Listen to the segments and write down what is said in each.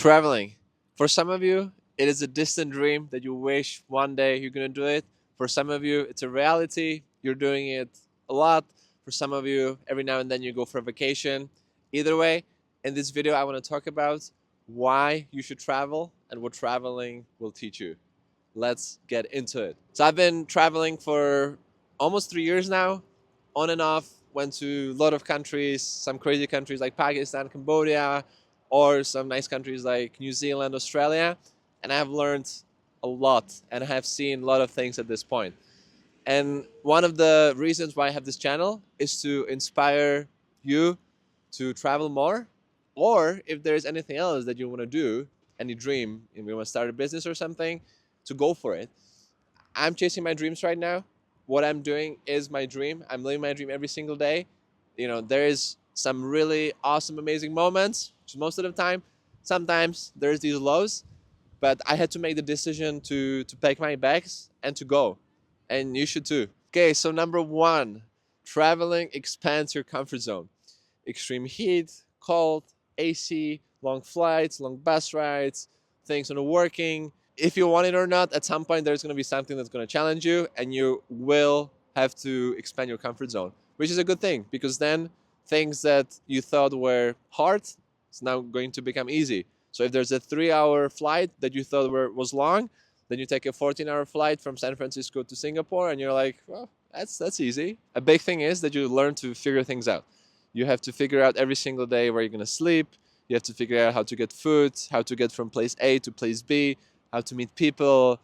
Traveling. For some of you, it is a distant dream that you wish one day you're going to do it. For some of you, it's a reality. You're doing it a lot. For some of you, every now and then you go for a vacation. Either way, in this video, I want to talk about why you should travel and what traveling will teach you. Let's get into it. So I've been traveling for almost 3 years now, on and off. Went to a lot of countries, some crazy countries like Pakistan, Cambodia, or some nice countries like New Zealand, Australia. And I have learned a lot and I have seen a lot of things at this point. And one of the reasons why I have this channel is to inspire you to travel more, or if there's anything else that you want to do, any dream, and you want to start a business or something, to go for it. I'm chasing my dreams right now. What I'm doing is my dream. I'm living my dream every single day. You know, there is some really awesome, amazing moments, which is most of the time. Sometimes there's these lows, but I had to make the decision to pack my bags and to go. And you should too. Okay, so number one, traveling expands your comfort zone. Extreme heat, cold, AC, long flights, long bus rides, things not working. If you want it or not, at some point there's going to be something that's going to challenge you, and you will have to expand your comfort zone, which is a good thing because then things that you thought were hard is now going to become easy. So if there's a 3-hour flight that you thought was long, then you take a 14-hour flight from San Francisco to Singapore, and you're like, well, that's easy. A big thing is that you learn to figure things out. You have to figure out every single day where you're going to sleep. You have to figure out how to get food, how to get from place A to place B, how to meet people,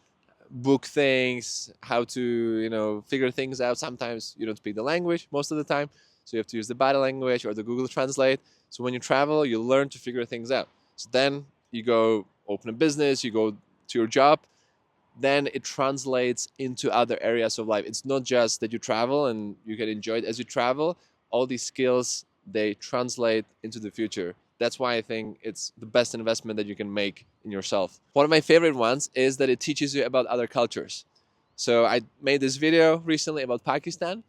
book things, how to, figure things out. Sometimes you don't speak the language most of the time, so you have to use the body language or the Google Translate. So when you travel, you learn to figure things out. So then you go open a business, you go to your job, then it translates into other areas of life. It's not just that you travel and you can enjoy it as you travel. All these skills, they translate into the future. That's why I think it's the best investment that you can make in yourself. One of my favorite ones is that it teaches you about other cultures. So I made this video recently about Pakistan,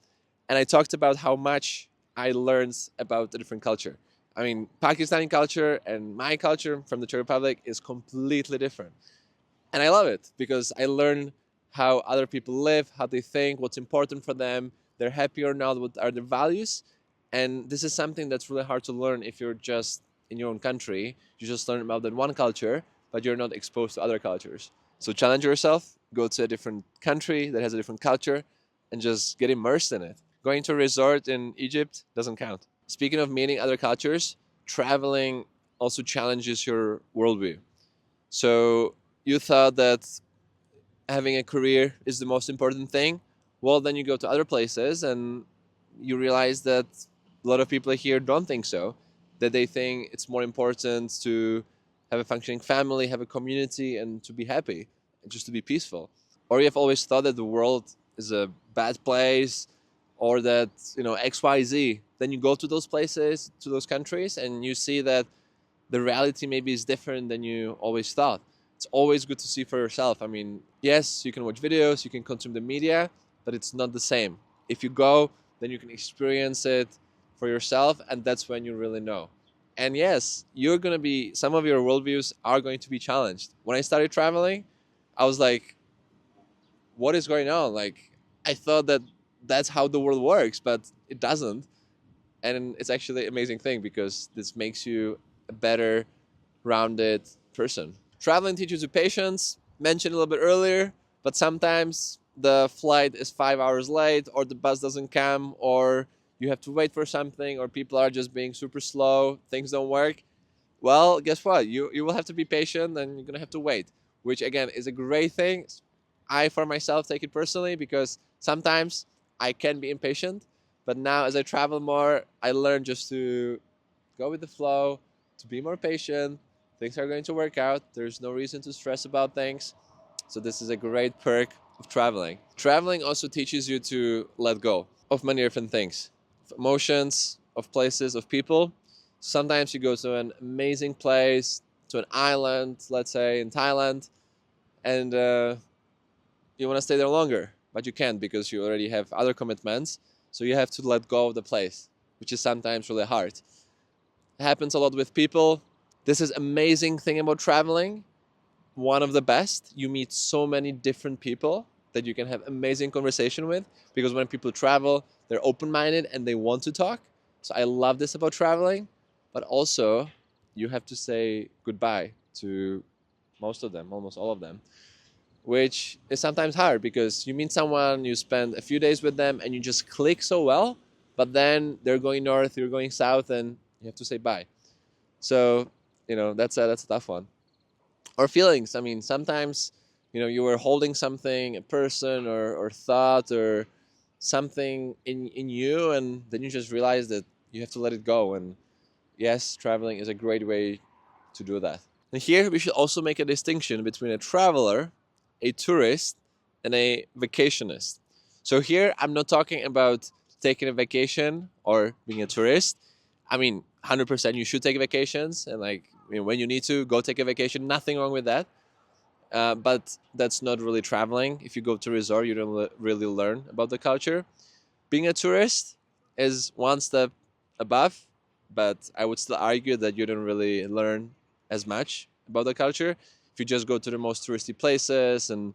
and I talked about how much I learned about a different culture. I mean, Pakistani culture and my culture from the Czech Republic is completely different. And I love it because I learn how other people live, how they think, what's important for them, they're happy or not, what are their values. And this is something that's really hard to learn if you're just in your own country. You just learn about that one culture, but you're not exposed to other cultures. So challenge yourself, go to a different country that has a different culture, and just get immersed in it. Going to a resort in Egypt doesn't count. Speaking of meeting other cultures, traveling also challenges your worldview. So you thought that having a career is the most important thing. Well, then you go to other places and you realize that a lot of people here don't think so, that they think it's more important to have a functioning family, have a community, and to be happy, and just to be peaceful. Or you have always thought that the world is a bad place, or that, XYZ. Then you go to those places, to those countries, and you see that the reality maybe is different than you always thought. It's always good to see for yourself. I mean, yes, you can watch videos, you can consume the media, but it's not the same. If you go, then you can experience it for yourself, and that's when you really know. And yes, some of your worldviews are going to be challenged. When I started traveling, I was like, what is going on? Like, I thought that that's how the world works, but it doesn't. And it's actually an amazing thing because this makes you a better rounded person. Traveling teaches you patience, mentioned a little bit earlier, but sometimes the flight is 5 hours late, or the bus doesn't come, or you have to wait for something, or people are just being super slow, things don't work. Well, guess what? You will have to be patient and you're going to have to wait, which again is a great thing. I, for myself, take it personally because sometimes I can be impatient, but now as I travel more, I learn just to go with the flow, to be more patient. Things are going to work out. There's no reason to stress about things. So this is a great perk of traveling. Traveling also teaches you to let go of many different things, of emotions, of places, of people. Sometimes you go to an amazing place, to an island, let's say in Thailand, and you want to stay there longer, but you can't because you already have other commitments. So you have to let go of the place, which is sometimes really hard. It happens a lot with people. This is amazing thing about traveling. One of the best. You meet so many different people that you can have amazing conversation with, because when people travel, they're open-minded and they want to talk. So I love this about traveling, but also you have to say goodbye to most of them, almost all of them, which is sometimes hard because you meet someone, you spend a few days with them and you just click so well, but then they're going north, you're going south, and you have to say bye. So, that's a tough one. Or feelings. I mean, sometimes, you were holding something, a person or thought or something in you, and then you just realize that you have to let it go. And yes, traveling is a great way to do that. And here we should also make a distinction between a traveler, a tourist, and a vacationist. So here I'm not talking about taking a vacation or being a tourist. I mean, 100% you should take vacations, and like, when you need to go take a vacation, nothing wrong with that. But that's not really traveling. If you go to a resort, you don't really learn about the culture. Being a tourist is one step above, but I would still argue that you don't really learn as much about the culture. If you just go to the most touristy places and,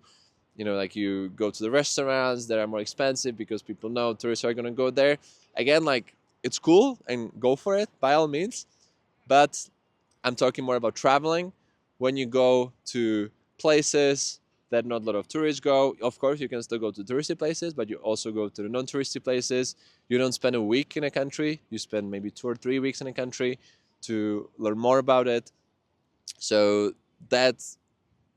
like, you go to the restaurants that are more expensive because people know tourists are going to go there, again, like, it's cool and go for it by all means. But I'm talking more about traveling. When you go to places that not a lot of tourists go, of course, you can still go to touristy places, but you also go to the non-touristy places. You don't spend a week in a country. You spend maybe 2 or 3 weeks in a country to learn more about it. So that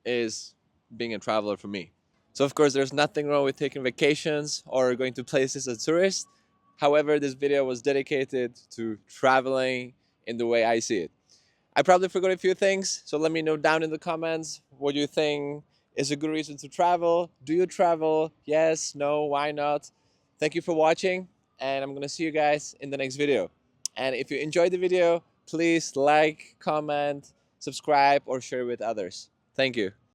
is being a traveler for me. So, of course, there's nothing wrong with taking vacations or going to places as a tourist. However, this video was dedicated to traveling in the way I see it. I probably forgot a few things, so let me know down in the comments what you think is a good reason to travel. Do you travel? Yes, no, why not? Thank you for watching, and I'm gonna see you guys in the next video. And if you enjoyed the video, please like, comment, subscribe, or share with others. Thank you.